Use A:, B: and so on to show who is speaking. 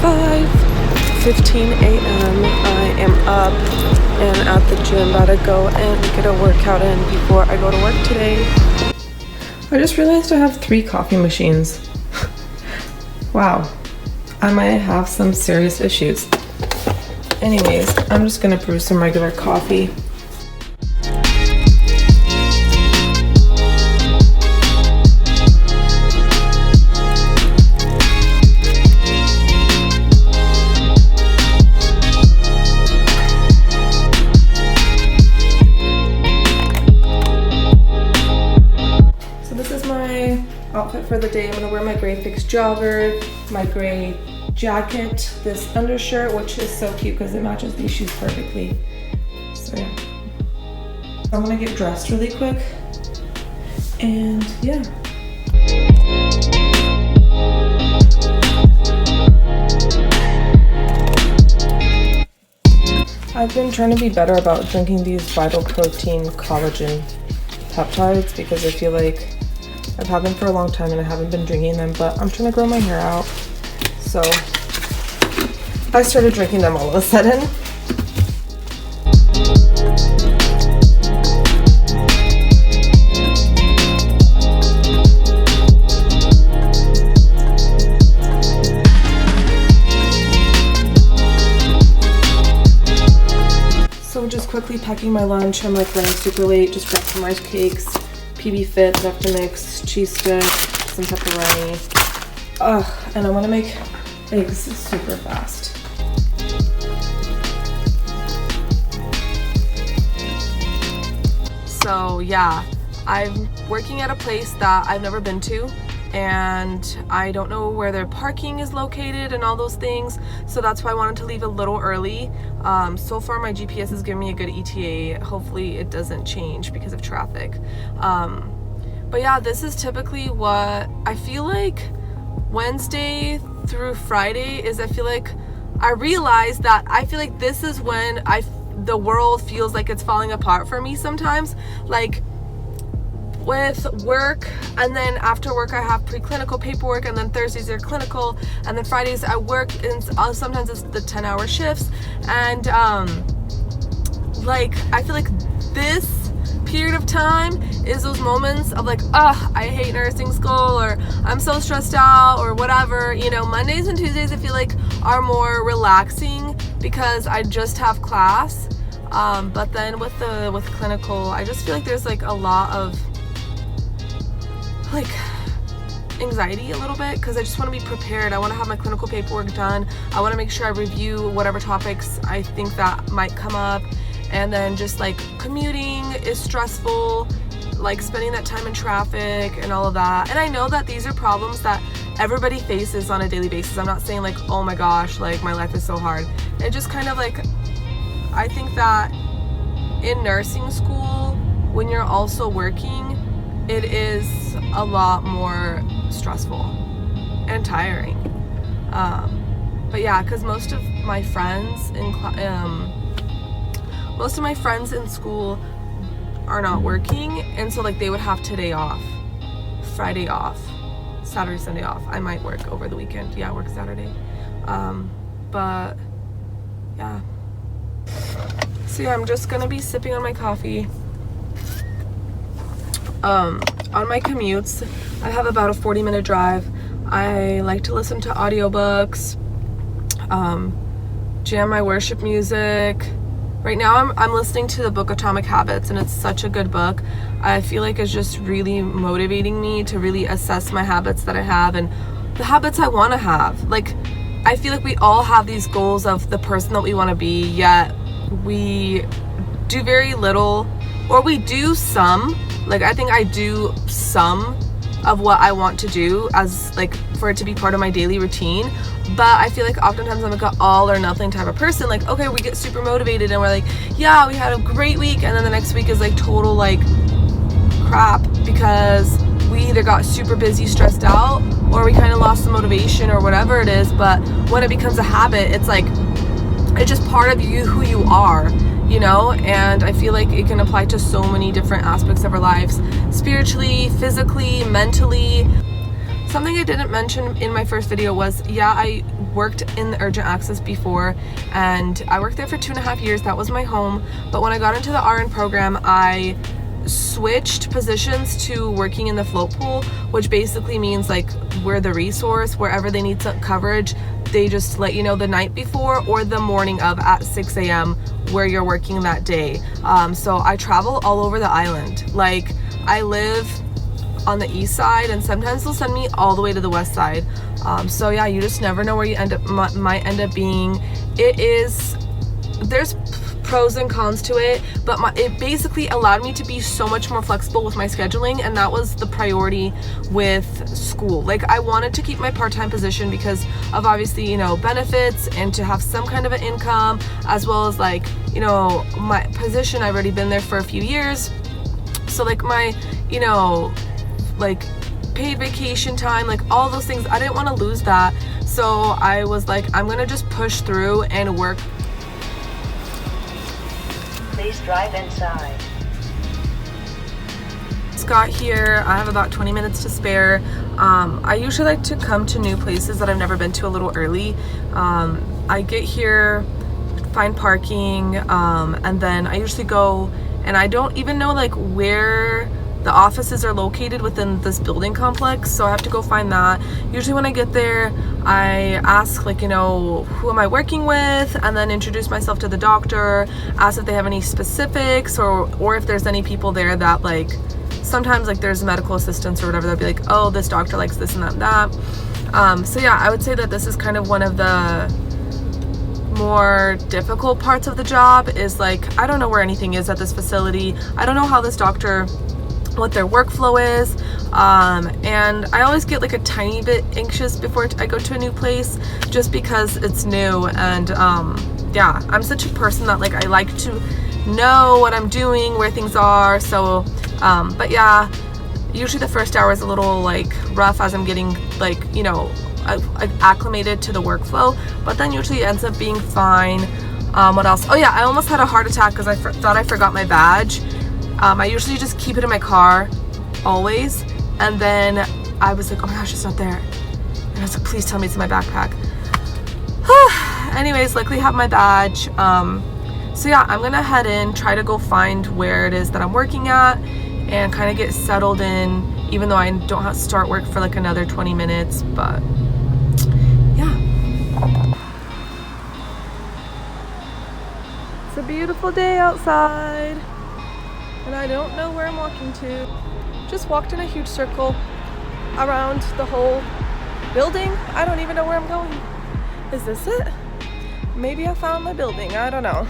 A: 5:15 a.m. I am up and at the gym, about to go and get a workout in before I go to work today. I just realized I have 3 coffee machines. Wow, I might have some serious issues. Anyways, I'm just gonna brew some regular coffee. Outfit for the day. I'm gonna wear my gray fixed jogger, my gray jacket, this undershirt, which is so cute because it matches these shoes perfectly. So yeah, I'm gonna get dressed really quick and yeah. I've been trying to be better about drinking these Vital Protein collagen peptides because I feel like I've had them for a long time and I haven't been drinking them, but I'm trying to grow my hair out. So I started drinking them all of a sudden. So just quickly packing my lunch. I'm like running super late. Just grabbed some rice cakes, PB Fit, Mix, cheese stick, some pepperoni. And I want to make eggs super fast. So yeah, I'm working at a place that I've never been to and I don't know where their parking is located and all those things, so that's why I wanted to leave a little early. So far my GPS is giving me a good ETA. Hopefully it doesn't change because of traffic. But yeah, this is typically what I feel like Wednesday through Friday is. I feel like this is when the world feels like it's falling apart for me sometimes. Like with work, and then after work I have preclinical paperwork, and then Thursdays are clinical, and then Fridays I work, and sometimes it's the 10-hour shifts, and like I feel like this period of time is those moments of like, I hate nursing school, or I'm so stressed out, or whatever. You know, Mondays and Tuesdays I feel like are more relaxing because I just have class, but then with clinical I just feel like there's like a lot of like anxiety a little bit because I just want to be prepared. I want to have my clinical paperwork done. I want to make sure I review whatever topics I think that might come up. And then just like commuting is stressful, like spending that time in traffic and all of that. And I know that these are problems that everybody faces on a daily basis. I'm not saying like, oh my gosh, like my life is so hard. It just kind of like, I think that in nursing school, when you're also working, it is a lot more stressful and tiring. But yeah, because most of my friends in school are not working, and so like they would have today off, Friday off, Saturday, Sunday off. I might work over the weekend. Yeah, I work Saturday. But yeah. So yeah, I'm just gonna be sipping on my coffee. On my commutes, I have about a 40-minute drive. I like to listen to audiobooks, jam my worship music. Right now I'm listening to the book Atomic Habits, and it's such a good book. I feel like it's just really motivating me to really assess my habits that I have and the habits I want to have. Like, I feel like we all have these goals of the person that we want to be, yet we do very little, or we do some. Like, I think I do some of what I want to do as like for it to be part of my daily routine, but I feel like oftentimes I'm like an all or nothing type of person. Like, okay, we get super motivated and we're like, yeah, we had a great week, and then the next week is like total like crap because we either got super busy, stressed out, or we kind of lost the motivation or whatever it is. But when it becomes a habit, it's like it's just part of you, who you are, you know. And I feel like it can apply to so many different aspects of our lives, spiritually, physically, mentally. Something I didn't mention in my first video was, yeah, I worked in the urgent access before, and I worked there for 2.5 years. That was my home. But when I got into the RN program, I switched positions to working in the float pool, which basically means like we're the resource. Wherever they need some coverage, they just let you know the night before or the morning of at 6 a.m. where you're working that day. So I travel all over the island. Like, I live on the east side, and sometimes they'll send me all the way to the west side. So yeah, you just never know where you might end up being. There's pros and cons to it, but it basically allowed me to be so much more flexible with my scheduling, and that was the priority with school. Like, I wanted to keep my part-time position because of obviously, benefits, and to have some kind of an income, as well as like, my position, I've already been there for a few years. So like my, like paid vacation time, like all those things, I didn't want to lose that. So I was like, I'm gonna just push through and work.
B: Please drive inside.
A: Just got here. I have about 20 minutes to spare. I usually like to come to new places that I've never been to a little early. I get here, find parking, and then I usually go, and I don't even know like where the offices are located within this building complex, so I have to go find that. Usually when I get there, I ask like, who am I working with, and then introduce myself to the doctor, ask if they have any specifics, or if there's any people there that like, sometimes like there's medical assistants or whatever, they'll be like, oh, this doctor likes this and that. So yeah, I would say that this is kind of one of the more difficult parts of the job, is like, I don't know where anything is at this facility. I don't know how this doctor, what their workflow is, and I always get like a tiny bit anxious before I go to a new place, just because it's new. And yeah, I'm such a person that like, I like to know what I'm doing, where things are. So but yeah, usually the first hour is a little like rough as I'm getting like, acclimated to the workflow, but then usually it ends up being fine. What else? Oh yeah, I almost had a heart attack because I thought I forgot my badge. I usually just keep it in my car, always, and then I was like, oh my gosh, it's not there. And I was like, please tell me it's in my backpack. Anyways, luckily I have my badge. So yeah, I'm gonna head in, try to go find where it is that I'm working at, and kind of get settled in, even though I don't have to start work for like another 20 minutes, but yeah. It's a beautiful day outside, and I don't know where I'm walking to. Just walked in a huge circle around the whole building. I don't even know where I'm going. Is this it? Maybe I found my building, I don't know.